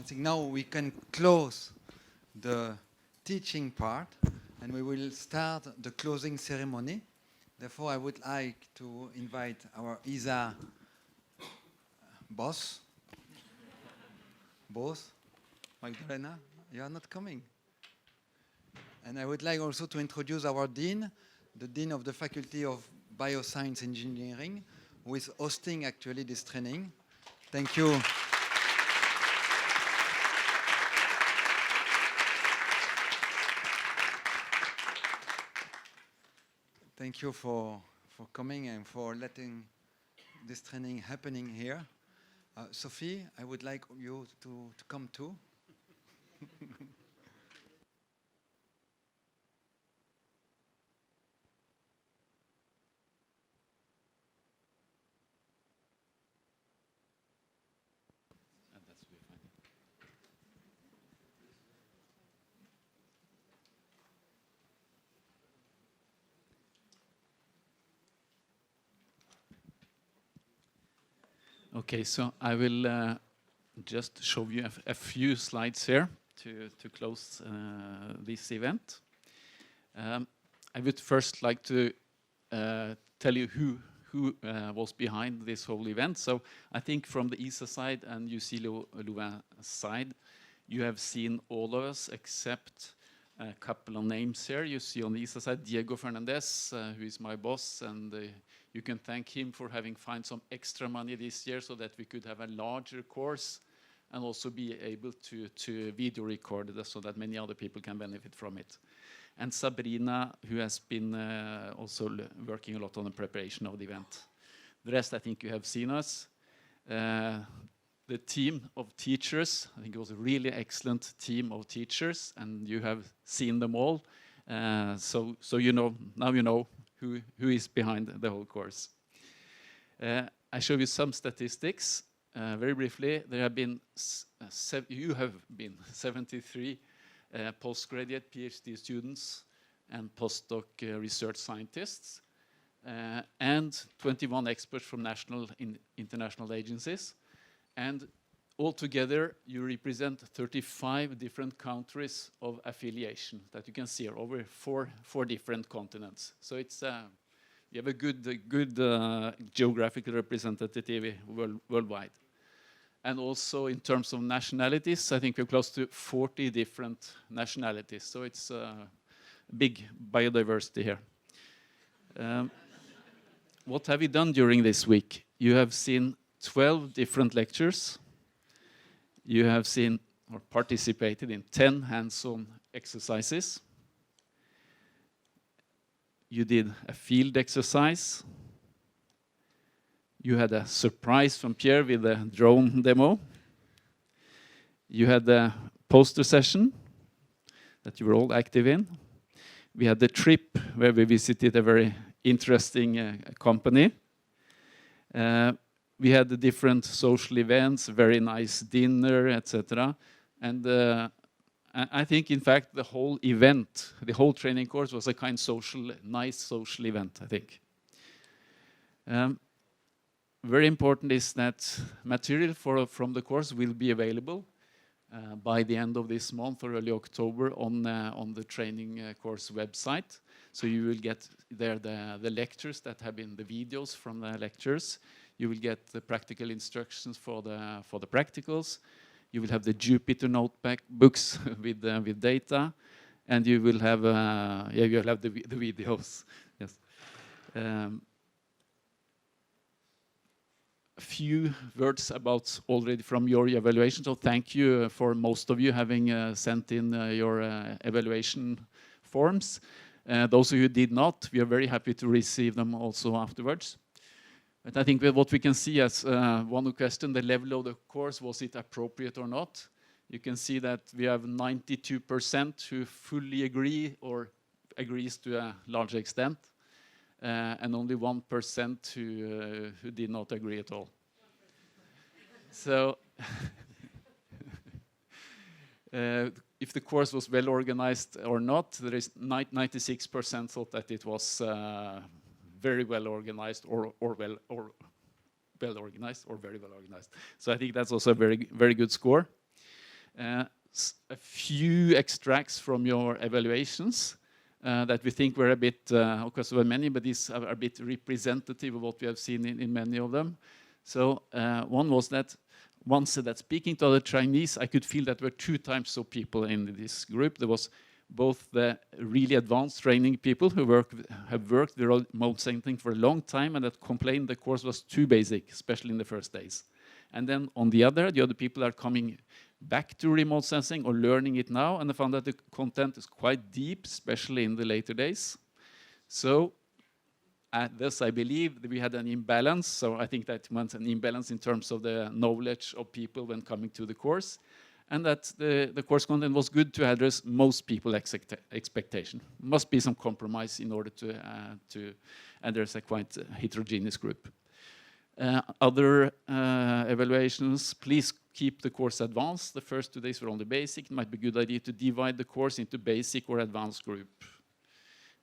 I think now we can close the teaching part and we will start the closing ceremony. Therefore, I would like to invite our ESA boss, Magdalena, you are not coming. And I would like also to introduce our dean, the dean of the Faculty of Bioscience Engineering, who is hosting actually this training. Thank you. Thank you for coming and for letting this training happening here. Sophie, I would like you to come too. Okay, so I will just show you a few slides here to close this event. I would first like to tell you who was behind this whole event. So I think from the ESA side and UC Louvain side, you have seen all of us except a couple of names here. You see on the ESA side Diego Fernandez, who is my boss, and you can thank him for having found some extra money this year so that we could have a larger course and also be able to video record it so that many other people can benefit from it. And Sabrina, who has been also working a lot on the preparation of the event. The rest, I think you have seen us. The team of teachers, I think it was a really excellent team of teachers, and you have seen them all. So you know, now you know who is behind the whole course. I show you some statistics. Very briefly, there have been, you have been 73 postgraduate PhD students and postdoc research scientists, and 21 experts from national and international agencies. And altogether, you represent 35 different countries of affiliation that you can see here over four different continents. So it's you have a good geographical representative worldwide. And also in terms of nationalities, I think we're close to 40 different nationalities. So it's big biodiversity here. What have you done during this week? You have seen 12 different lectures. You have seen or participated in 10 hands-on exercises. You did a field exercise. You had a surprise from Pierre with a drone demo. You had a poster session that you were all active in. We had the trip where we visited a very interesting company. We had the different social events, very nice dinner, etc. And I think, in fact, the whole event, the whole training course was a kind of nice social event, I think. Very important is that material from the course will be available by the end of this month or early October on the training course website. So you will get there the lectures that have been the videos from the lectures. You will get the practical instructions for the practicals. You will have the Jupyter notebooks with data, and you will have the videos. Yes. A few words about already from your evaluation. So thank you for most of you having sent in your evaluation forms. Those of you who did not, we are very happy to receive them also afterwards. But I think what we can see as one question, the level of the course, was it appropriate or not? You can see that we have 92% who fully agree or agrees to a large extent, and only 1% who did not agree at all. So if the course was well organized or not, there is 96% thought that it was very well organized or well organized or very well organized. So I think that's also a very good score. a few extracts from your evaluations that we think were a bit, of course there were many, but these are a bit representative of what we have seen in many of them. So one was that once that speaking to other Chinese, I could feel that there were 2 types of people in this group. There was both the really advanced training people who have worked with remote sensing for a long time and that complained the course was too basic, especially in the first days. And then on the other people are coming back to remote sensing or learning it now, and I found that the content is quite deep, especially in the later days. So thus I believe that we had an imbalance, so I think that meant an imbalance in terms of the knowledge of people when coming to the course, and that the course content was good to address most people's expectation. Must be some compromise in order to address a quite heterogeneous group. Other evaluations, please keep the course advanced. The first 2 days were only basic. It might be a good idea to divide the course into basic or advanced group.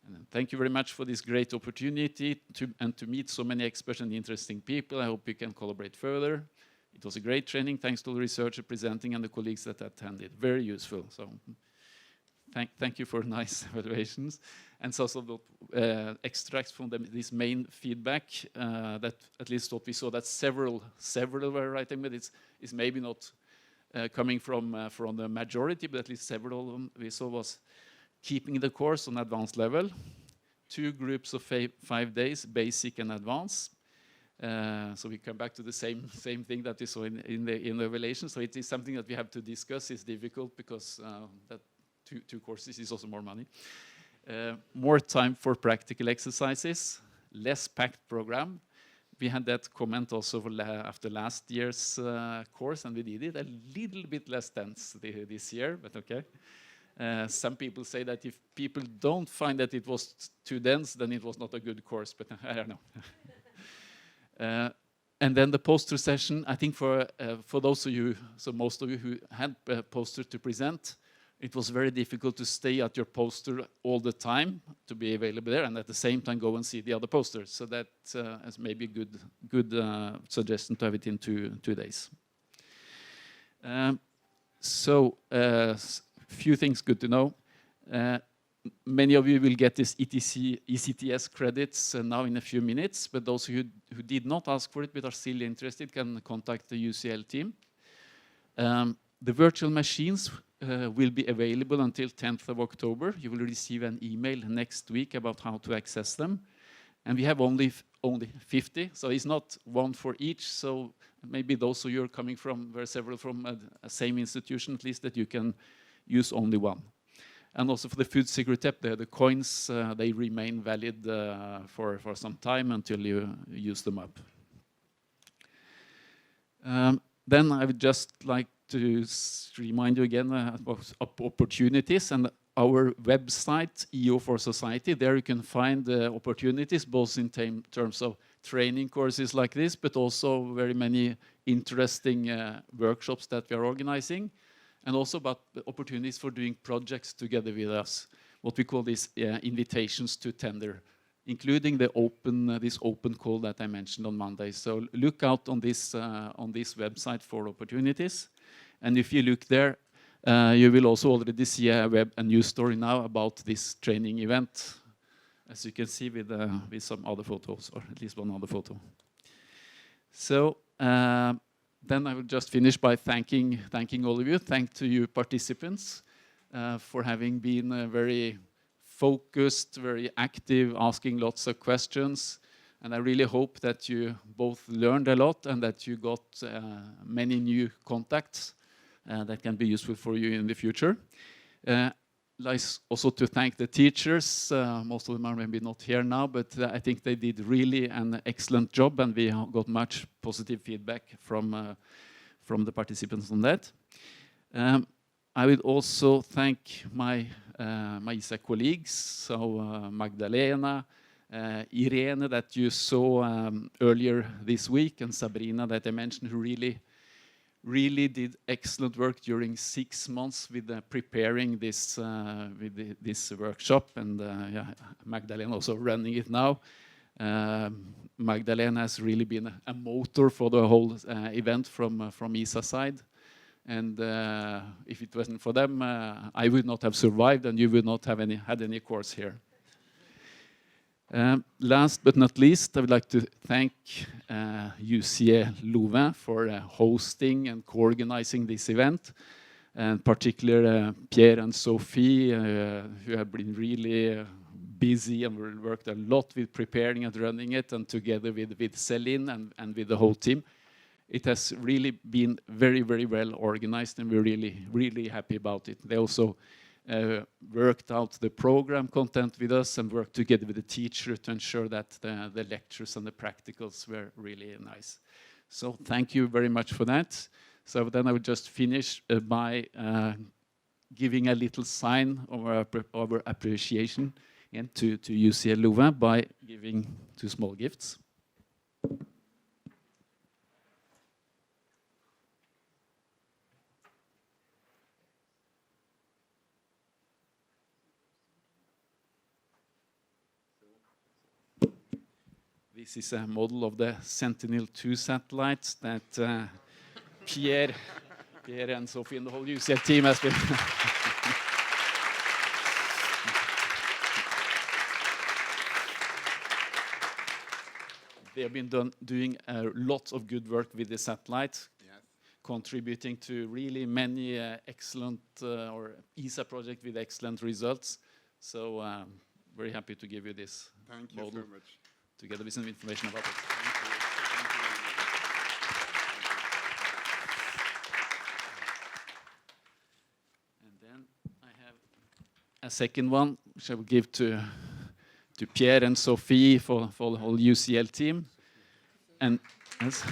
And thank you very much for this great opportunity to meet so many experts and interesting people. I hope you can collaborate further. It was a great training. Thanks to the researcher presenting and the colleagues that attended. Very useful. So thank you for nice evaluations. And so extracts from this main feedback that at least what we saw that several were writing, but it's maybe not coming from the majority, but at least several of them we saw was keeping the course on advanced level. 2 groups of 5 days, basic and advanced. So we come back to the same thing that we saw in the evaluation. So it is something that we have to discuss. It's difficult because that two courses is also more money. More time for practical exercises, less packed program. We had that comment also after last year's course, and we did it a little bit less dense this year, but okay. Some people say that if people don't find that it was too dense, then it was not a good course, but I don't know. And then the poster session, I think for those of you, so most of you who had a poster to present, it was very difficult to stay at your poster all the time to be available there and at the same time go and see the other posters. So that is maybe a good suggestion to have it in two days. Few things good to know. Many of you will get this ECTS credits now in a few minutes, but those who did not ask for it but are still interested can contact the UCL team. The virtual machines will be available until 10th of October. You will receive an email next week about how to access them. And we have only 50, so it's not one for each. So maybe those of you are coming from, several from a same institution, at least that you can use only one. And also for the food security app, the coins, they remain valid for some time until you use them up. Then I would just like to remind you again about opportunities and our website, EO for Society. There you can find opportunities, both in terms of training courses like this, but also very many interesting workshops that we are organizing, and also about opportunities for doing projects together with us, what we call these invitations to tender, including the this open call that I mentioned on Monday. So look out on this website for opportunities. And if you look there, you will also already see a news story now about this training event, as you can see with some other photos, or at least one other photo. So then I will just finish by thanking all of you. Thank to you participants for having been very focused, very active, asking lots of questions. And I really hope that you both learned a lot and that you got many new contacts that can be useful for you in the future. Like also to thank the teachers. Most of them are maybe not here now, but I think they did really an excellent job, and we got much positive feedback from the participants on that. I would also thank my ISA colleagues, so Magdalena, Irene that you saw earlier this week, and Sabrina that I mentioned, who really did excellent work during 6 months with preparing this this workshop, and Magdalena also running it now. Magdalena has really been a motor for the whole event from ISA side. And if it wasn't for them, I would not have survived, and you would not have had any course here. Last but not least, I would like to thank UCL Louvain for hosting and co-organizing this event, and particularly Pierre and Sophie, who have been really busy and worked a lot with preparing and running it, and together with Céline and with the whole team. It has really been very, very well organized, and we're really, really happy about it. They also worked out the program content with us and worked together with the teacher to ensure that the lectures and the practicals were really nice. So thank you very much for that. So then I would just finish by giving a little sign of our appreciation and to UCL Louvain by giving 2 small gifts. This is a model of the Sentinel-2 satellite that Pierre and Sophie and the whole UCL team has been. They have been doing a lot of good work with the satellite, contributing to really many excellent or ESA project with excellent results. So very happy to give you this Thank model. you very much. Together with some information about it. And then I have a second one, which I will give to Pierre and Sophie for the whole UCL team. And yes.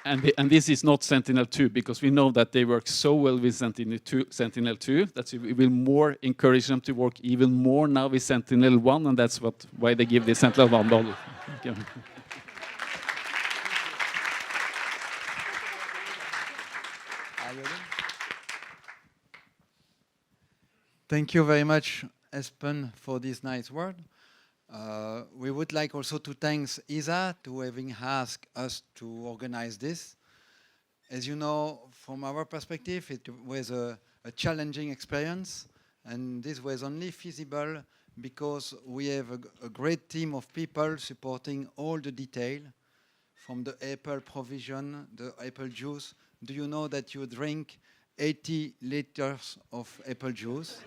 And this is not Sentinel-2, because we know that they work so well with Sentinel-2 that we will more encourage them to work even more now with Sentinel-1, and that's why they give the Sentinel-1 model. Thank you very much, Espen, for this nice word. We would like also to thank ESA to having asked us to organize this. As you know, from our perspective, it was a challenging experience, and this was only feasible because we have a great team of people supporting all the detail, from the apple provision, the apple juice. Do you know that you drink 80 liters of apple juice?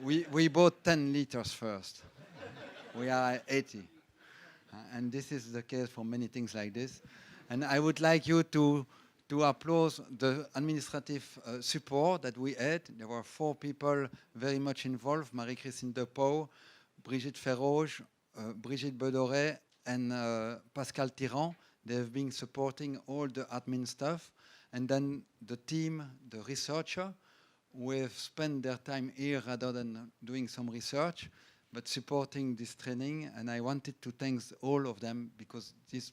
We bought 10 liters first. We are at 80. And this is the case for many things like this. And I would like you to applaud the administrative support that we had. There were 4 people very much involved: Marie-Christine Depau, Brigitte Ferroge, Brigitte Bedoret, and Pascal Tirant. They have been supporting all the admin stuff. And then the team, the researcher, who have spent their time here rather than doing some research, but supporting this training. And I wanted to thank all of them, because this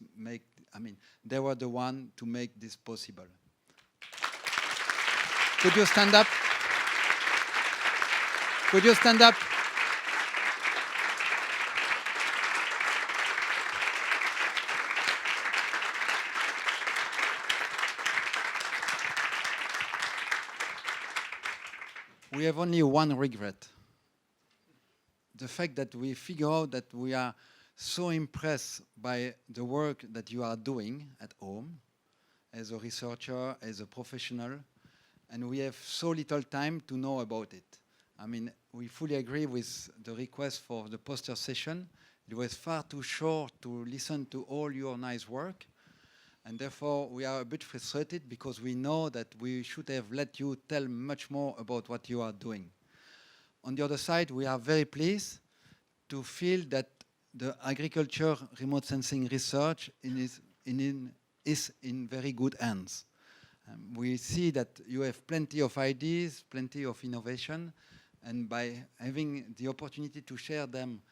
they were the one to make this possible. Could you stand up? Could you stand up? We have only one regret. The fact that we figure out that we are so impressed by the work that you are doing at home, as a researcher, as a professional, and we have so little time to know about it. I mean, we fully agree with the request for the poster session. It was far too short to listen to all your nice work, and therefore we are a bit frustrated, because we know that we should have let you tell much more about what you are doing. On the other side, we are very pleased to feel that the agriculture remote sensing research is in very good hands. We see that you have plenty of ideas, plenty of innovation, and by having the opportunity to share them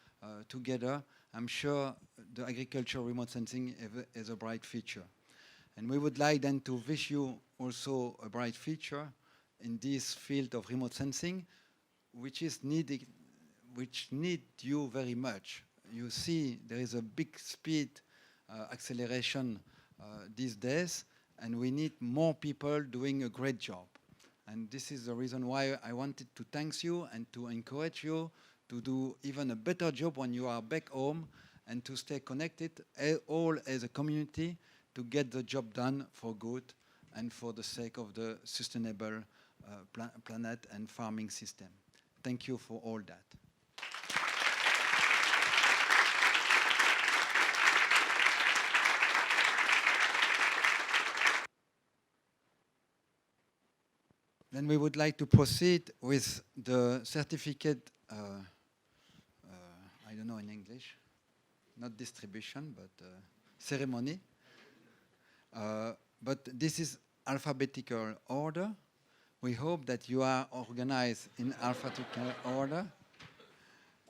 together, I'm sure the agriculture remote sensing is a bright future. And we would like then to wish you also a bright future in this field of remote sensing, which is needed which need you very much. You see there is a big speed acceleration these days, and we need more people doing a great job. And this is the reason why I wanted to thank you and to encourage you to do even a better job when you are back home, and to stay connected all as a community to get the job done for good and for the sake of the sustainable planet and farming system. Thank you for all that. Then we would like to proceed with the certificate, I don't know in English, not distribution, but ceremony. But this is alphabetical order. We hope that you are organized in alphabetical order.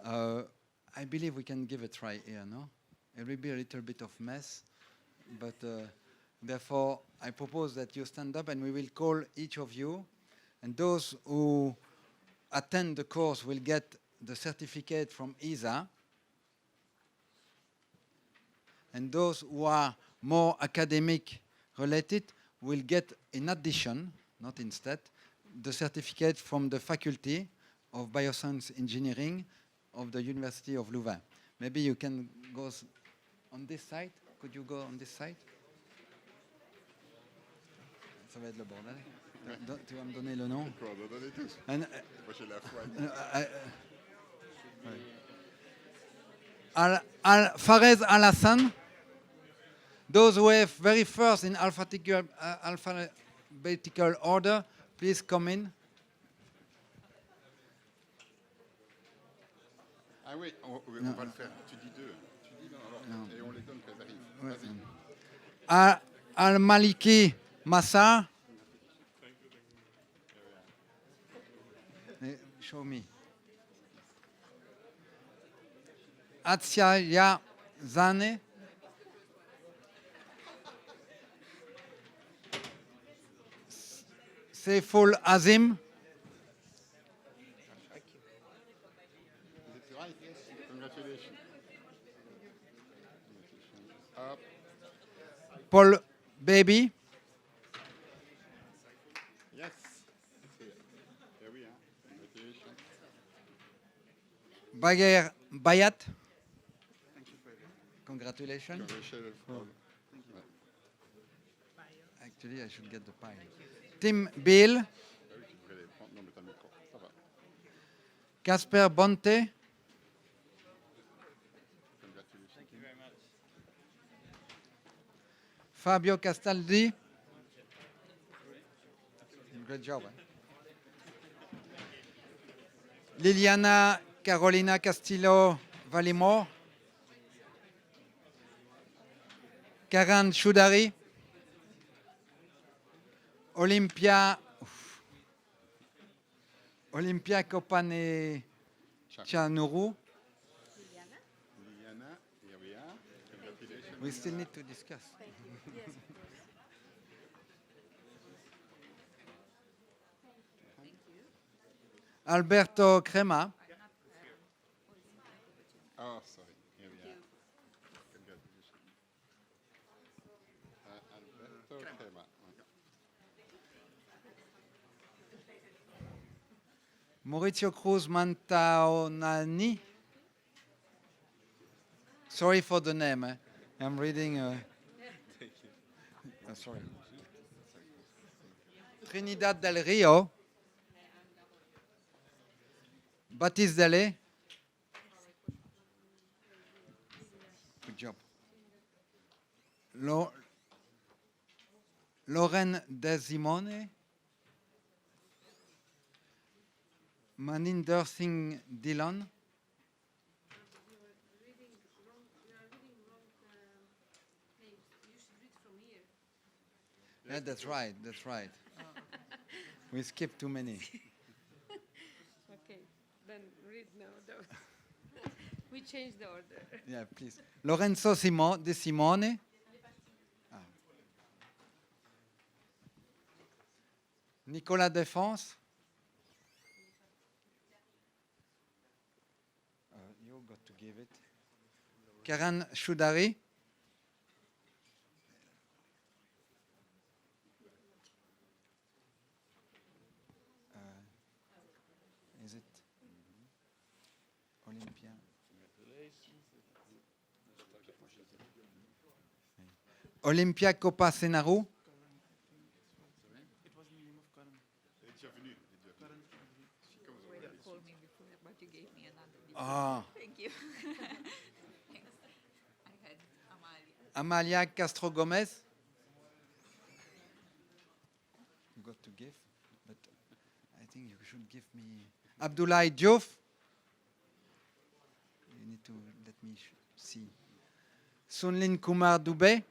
I believe we can give a try here, no? It will be a little bit of mess, but therefore I propose that you stand up and we will call each of you. And those who attend the course will get the certificate from ESA. And those who are more academic related will get, in addition, not instead, the certificate from the Faculty of Bioscience Engineering of the University of Louvain. Maybe you can go on this side. Could you go on this side? Ça va être le bordel. Tu vas me donner le nom. Quoi, on va donner tous. And, Moi, j'ai la foi. Fares Al-Hassan, those who have very first in alphabetical order, please come in. Ah oui, on va le faire. Tu dis deux. Tu dis non, alors, Non. et on les donne quand elles arrivent. Ouais. Vas-y. Al-Maliki Massa. Show me. Atsiaya Zane. Seiful Azim. Is it right? Yes. Congratulations. Up. Paul Baby. Yes. Here. Here we are. Congratulations. Bagher Bayat. Congratulations. Congratulations. Actually, I should get the pile. Tim Bill. Ah oui, tu devrais les prendre. Non, mais t'as le micro. Ça va. Casper Bonte. Congratulations. Thank you very much. Fabio Castaldi. Great job. Liliana Carolina Castillo Valimor. Karan Choudary. Olympia Kopane Chanuru. Liliana, here we are. Congratulations. We still need to discuss. Alberto Crema. Oh, sorry. Here we are. Congratulations. Alberto Crema. Maurizio Cruz Mantaonani. Sorry for the name. I'm reading. Sorry. Trinidad del Rio. Baptiste Dele. Good job. Lauren Desimone. Maninder Singh Dillon. Yeah, that's right. That's right. We skipped too many. Okay, then read now. We change the order. Yeah, please. Lorenzo De Simone. Ah. Nicolas Defense. give it. Karan Choudhary. Is it Olympia? Olympia Kopa-Senaru. Elle est déjà venue. You called me before, but you gave me another video. Ah, Thank you. Thanks. I had Amalia. Amalia Castro Gomez. You got to give, but I think you should give me Abdoulaye Diouf. You need to let me see. Sunlin Kumar Dubey.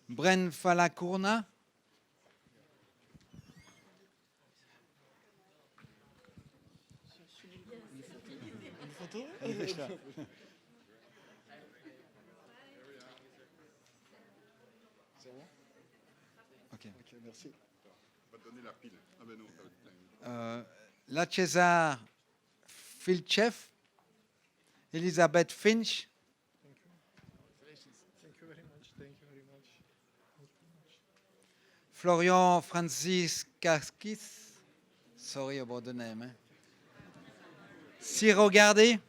Bren Falakourna. Ok. Ok, merci. On va te donner la pile. Ah ben non, t'as- Lachesa Filchev. Elizabeth Finch. Thank you very much. Thank you very much. Florian Franciscaskis. Sorry about the name. Eh? Ciro Gardi.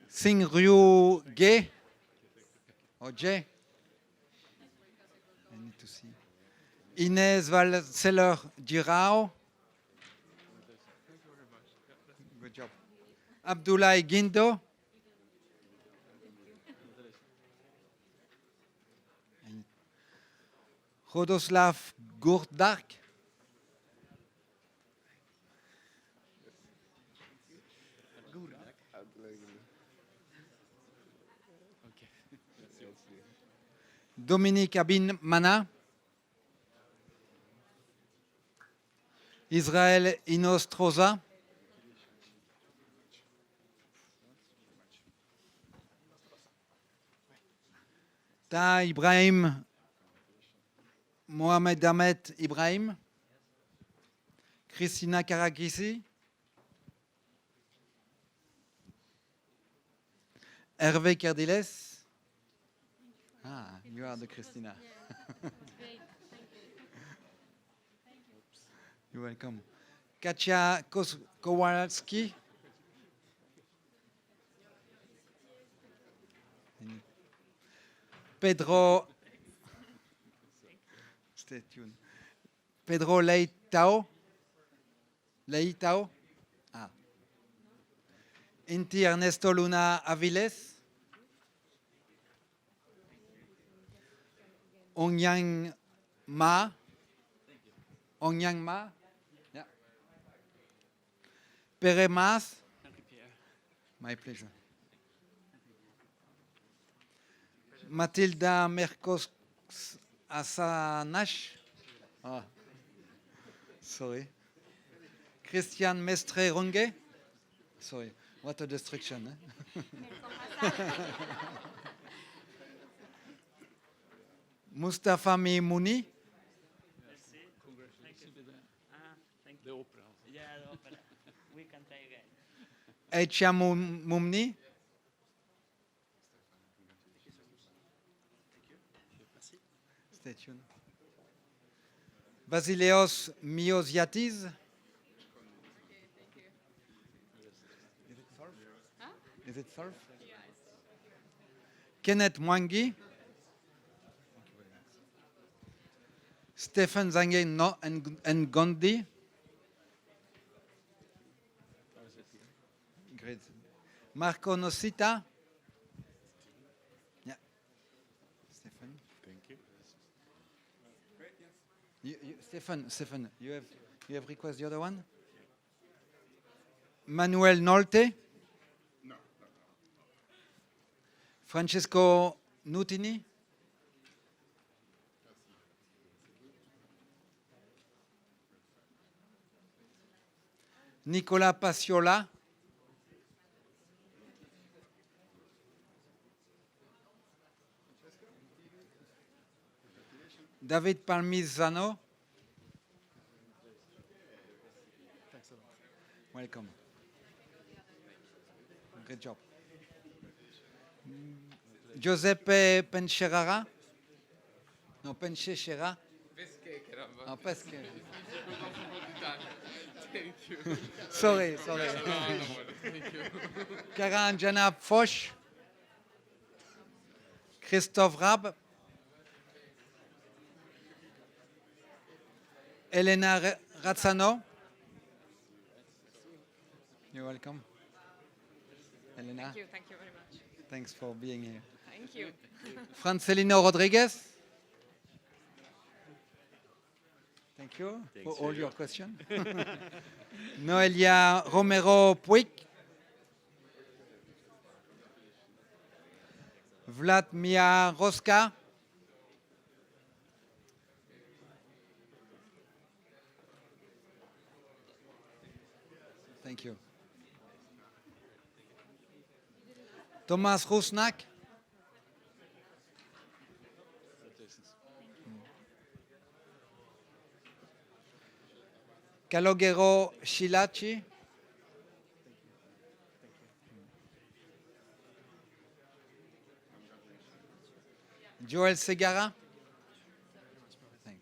Sing Ryu Ge. Or Jay. I need to see. Inez Valseller Girao. Good job. Abdoulaye Guindo. Rodoslav Gourdark. Dominique Abin Mana. Israël Inostroza. Ta Ibrahim Mohamed Ahmed Ibrahim. Christina Karakisi. Hervé Cardiles. Ah, you are the Christina. Great. You're welcome. Katia Kowalski. Pedro. Stay tuned. Pedro Leitao. Leitao. Ah. Inti Ernesto Luna Aviles. Ongyang Ma. Ongyang Ma. Yeah. Pere Mas. My pleasure. Matilda Mercos Asanash. Ah. Sorry. Christian Mestre Ronge. Sorry. What a destruction. Eh? Mustafa Mimouni. The opera. Yeah, the opera. We can try again. Echa Mumni. Stay tuned. Basileos Miosiatis. Is it surf? Kenneth Mwangi. Stephen Zange no, and Gondi. Great. Marco Nosita. Yeah. Stephen. Thank you. Stephen, you have requested the other one? Manuel Nolte. No, no. Francesco Nutini. Nicola Passiola. David Palmisano. Welcome. Great job. Giuseppe Pencherara. No, Penchechera. Oh, Pesche. Sorry. Karanjana Foch. Christophe Rab. Elena Razzano. You're welcome. Elena, Thank you very much. thanks for being here. Thank you. Francelino Rodriguez. Thank you for all your questions. Noelia Romero Puig. Vladimir Roska. Thank you. Thomas Rusnak. Calogero Shilachi. Joel Segara. Thanks.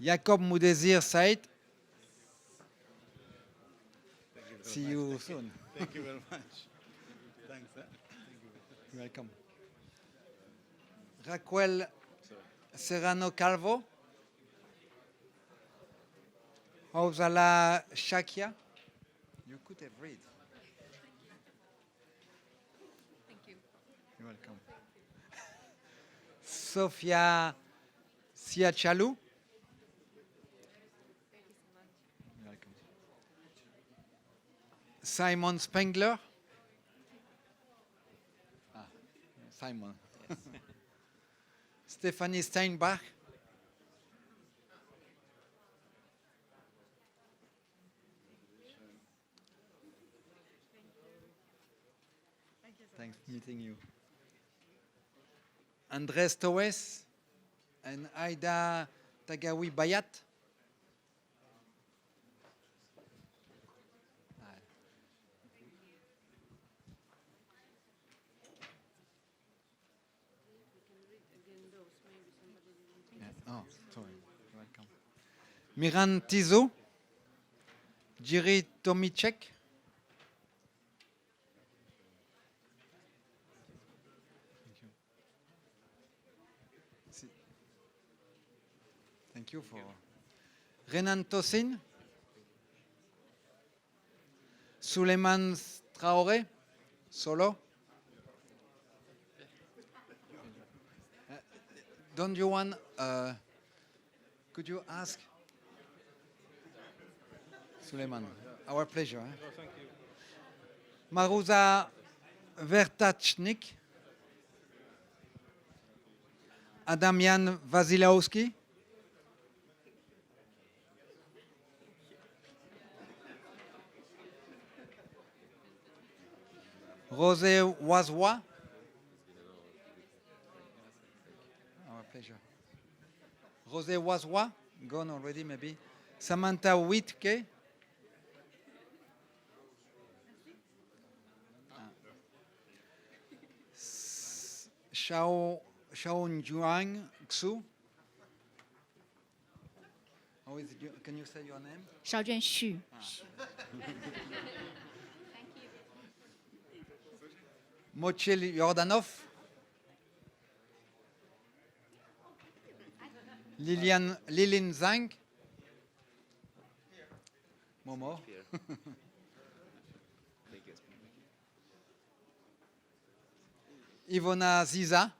Jacob Moudésir Said. See you soon. Thank you very much. Thanks. You're welcome. Raquel Serrano Calvo. Hauzala Shakia. You could have read. Thank you. You're welcome. Sofia Siachalu. You're welcome. Simon Spengler. Simon. Stephanie Steinbach. Thanks for meeting you. Andres Toes and Aida Tagawi Bayat. Oh, sorry. You're welcome. Miran Tizo. Jiri Tomicek. Thank you for Renan Tosin, Suleiman Traoré, solo. Don't you want? Could you ask Suleiman? Our pleasure. Maruza Vertachnik, Adamian Wasilowski. Rosé Wazwa. Our pleasure. Rosé Wazwa, gone already maybe. Samantha Whitke. Xiao Njuang Xu. How is it? Can you say your name? 邵卷旭， Mochil Yordanov. Lilin Zhang. Momo. Ivona Ziza.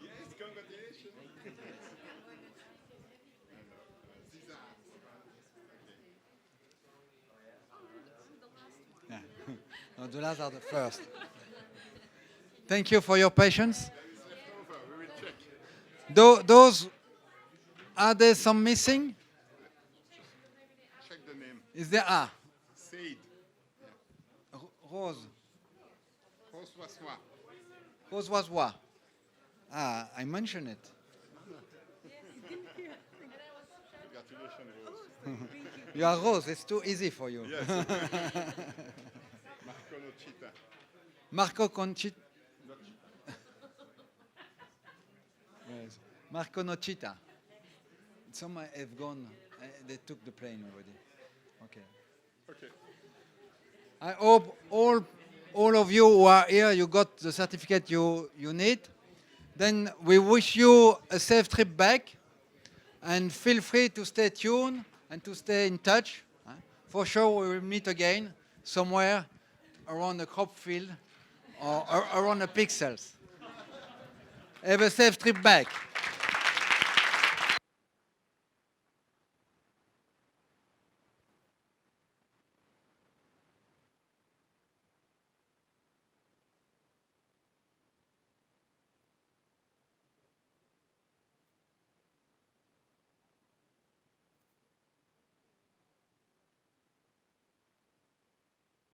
Yes, congratulations. Yeah. No, the last are the first. Thank you for your patience. We will check. Those, are there some missing? Check the name. Is there? Said. Rose. François. François. Ah, I mentioned it. Congratulations, Rose. You are Rose. It's too easy for you. Yes. Marco Nocita. Marco Conchita. Yes. Marco Nocita. Some have gone. They took the plane already. Okay. Okay. I hope all of you who are here, you got the certificate you need. Then we wish you a safe trip back, and feel free to stay tuned and to stay in touch. For sure, we will meet again somewhere around the crop field or around the pixels. Have a safe trip back.